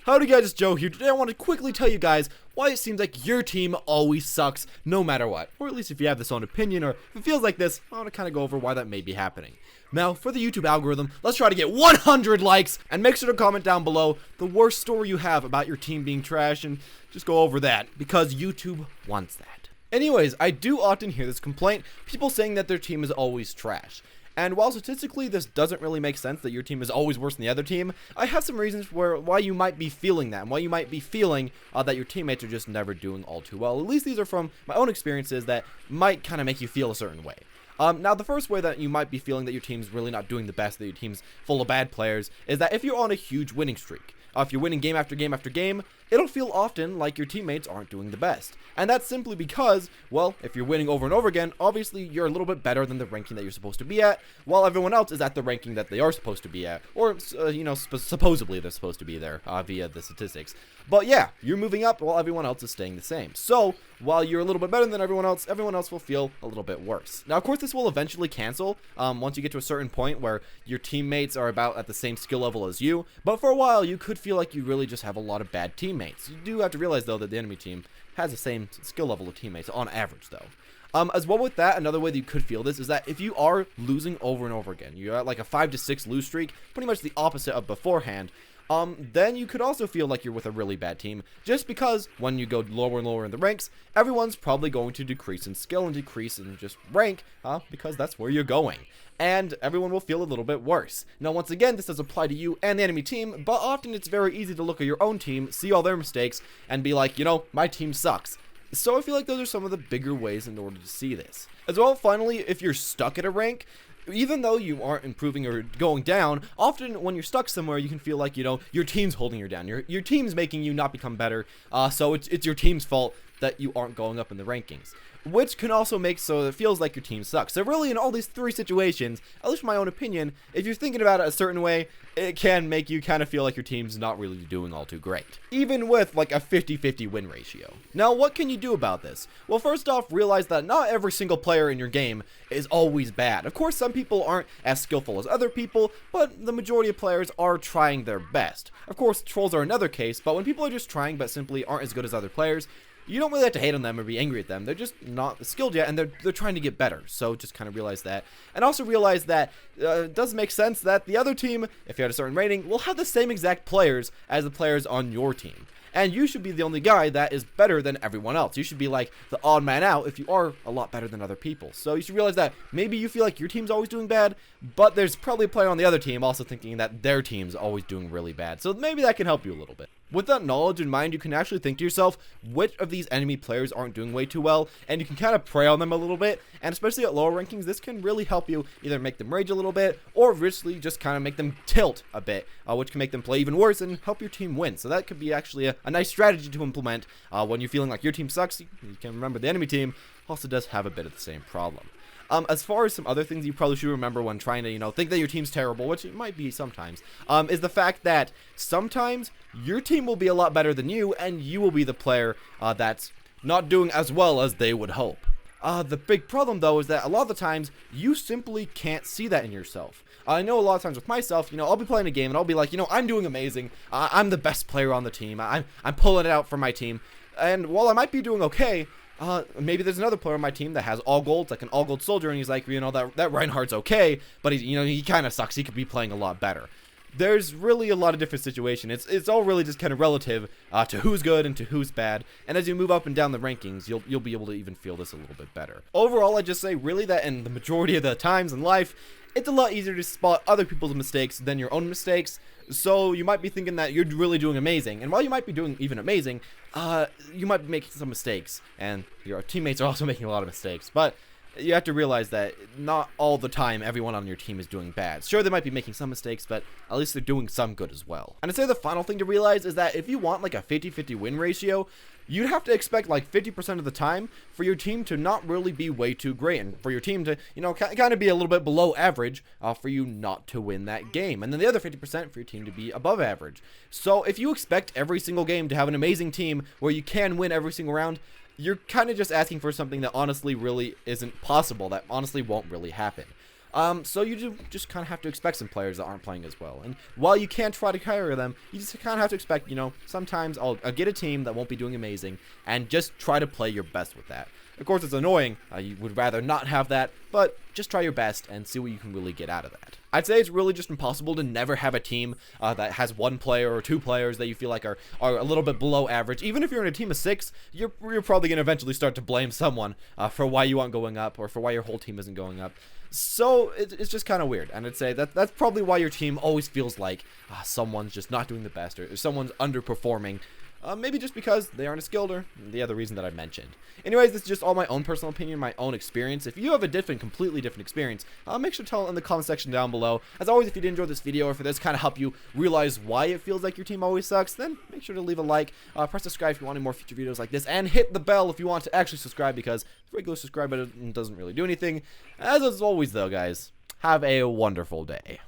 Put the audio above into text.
Howdy guys, it's Joe here. Today I want to quickly tell you guys why it seems like your team always sucks no matter what. Or at least if you have this own opinion, or if it feels like this, I want to kind of go over why that may be happening. Now, for the YouTube algorithm, let's try to get 100 likes, and make sure to comment down below the worst story you have about your team being trash, and just go over that, because YouTube wants that. Anyways, I do often hear this complaint, people saying that their team is always trash. And while statistically this doesn't really make sense that your team is always worse than the other team, I have some reasons why you might be feeling that, and why you might be feeling that your teammates are just never doing all too well. At least these are from my own experiences that might kind of make you feel a certain way. Now, the first way that you might be feeling that your team's really not doing the best, that your team's full of bad players, is that if you're on a huge winning streak, if you're winning game after game after game, it'll feel often like your teammates aren't doing the best. And that's simply because, well, if you're winning over and over again, obviously you're a little bit better than the ranking that you're supposed to be at, while everyone else is at the ranking that they are supposed to be at, or, supposedly they're supposed to be there via the statistics. But yeah, you're moving up while everyone else is staying the same. So, while you're a little bit better than everyone else will feel a little bit worse. Now, of course, this will eventually cancel once you get to a certain point where your teammates are about at the same skill level as you, but for a while, you could feel like you really just have a lot of bad teammates. You do have to realize, though, that the enemy team has the same skill level of teammates on average, though. As well with that, another way that you could feel this is that if you are losing over and over again, you're at like a 5 to 6 lose streak, pretty much the opposite of beforehand, then you could also feel like you're with a really bad team, just because when you go lower and lower in the ranks, everyone's probably going to decrease in skill and decrease in just rank, because that's where you're going. And everyone will feel a little bit worse. Now, once again, this does apply to you and the enemy team, but often it's very easy to look at your own team, see all their mistakes, and be like, my team sucks. So I feel like those are some of the bigger ways in order to see this. As well, finally, if you're stuck at a rank, even though you aren't improving or going down, often when you're stuck somewhere, you can feel like, your team's holding you down. Your team's making you not become better, so it's your team's fault that you aren't going up in the rankings, which can also make so it feels like your team sucks. So really, in all these three situations, at least my own opinion, if you're thinking about it a certain way, it can make you kind of feel like your team's not really doing all too great, even with like a 50-50 win ratio. Now, what can you do about this? Well, first off, realize that not every single player in your game is always bad. Of course, some people aren't as skillful as other people, but the majority of players are trying their best. Of course, trolls are another case, but when people are just trying but simply aren't as good as other players, you don't really have to hate on them or be angry at them. They're just not skilled yet, and they're trying to get better. So just kind of realize that. And also realize that it does make sense that the other team, if you had a certain rating, will have the same exact players as the players on your team. And you should be the only guy that is better than everyone else. You should be like the odd man out if you are a lot better than other people. So you should realize that maybe you feel like your team's always doing bad, but there's probably a player on the other team also thinking that their team's always doing really bad. So maybe that can help you a little bit. With that knowledge in mind, you can actually think to yourself, which of these enemy players aren't doing way too well, and you can kind of prey on them a little bit, and especially at lower rankings, this can really help you either make them rage a little bit, or richly just kind of make them tilt a bit, which can make them play even worse and help your team win. So that could be actually a nice strategy to implement when you're feeling like your team sucks. You can remember the enemy team also does have a bit of the same problem. As far as some other things you probably should remember when trying to, think that your team's terrible, which it might be sometimes, is the fact that sometimes your team will be a lot better than you, and you will be the player that's not doing as well as they would hope. The big problem, though, is that a lot of the times, you simply can't see that in yourself. I know a lot of times with myself, I'll be playing a game, and I'll be like, I'm doing amazing, I'm the best player on the team, I'm pulling it out for my team, and while I might be doing okay, maybe there's another player on my team that has all golds, like an all gold soldier, and he's like, that Reinhardt's okay, but he kind of sucks. He could be playing a lot better. There's really a lot of different situations. It's all really just kind of relative to who's good and to who's bad. And as you move up and down the rankings, you'll be able to even feel this a little bit better. Overall, I just say really that in the majority of the times in life, it's a lot easier to spot other people's mistakes than your own mistakes. So you might be thinking that you're really doing amazing, and while you might be doing even amazing, you might be making some mistakes, and your teammates are also making a lot of mistakes. But you have to realize that not all the time everyone on your team is doing bad. Sure, they might be making some mistakes, but at least they're doing some good as well. And I'd say the final thing to realize is that if you want like a 50-50 win ratio, you'd have to expect like 50% of the time for your team to not really be way too great, and for your team to, kind of be a little bit below average for you not to win that game. And then the other 50% for your team to be above average. So if you expect every single game to have an amazing team where you can win every single round, you're kind of just asking for something that honestly really isn't possible, that honestly won't really happen. So you do just kind of have to expect some players that aren't playing as well. And while you can't try to carry them, you just kind of have to expect, you know, sometimes I'll get a team that won't be doing amazing and just try to play your best with that. Of course, it's annoying. You would rather not have that, but just try your best and see what you can really get out of that. I'd say it's really just impossible to never have a team that has one player or two players that you feel like are a little bit below average. Even if you're in a team of 6, you're probably going to eventually start to blame someone for why you aren't going up or for why your whole team isn't going up. So it's just kind of weird, and I'd say that's probably why your team always feels like someone's just not doing the best or someone's underperforming. Maybe just because they aren't as skilled or the other reason that I mentioned. Anyways, this is just all my own personal opinion, my own experience. If you have a completely different experience, make sure to tell it in the comment section down below. As always, if you did enjoy this video or if this kind of help you realize why it feels like your team always sucks, then make sure to leave a like, press subscribe if you want any more future videos like this, and hit the bell if you want to actually subscribe, because the regular subscribe button doesn't really do anything. As always though, guys, have a wonderful day.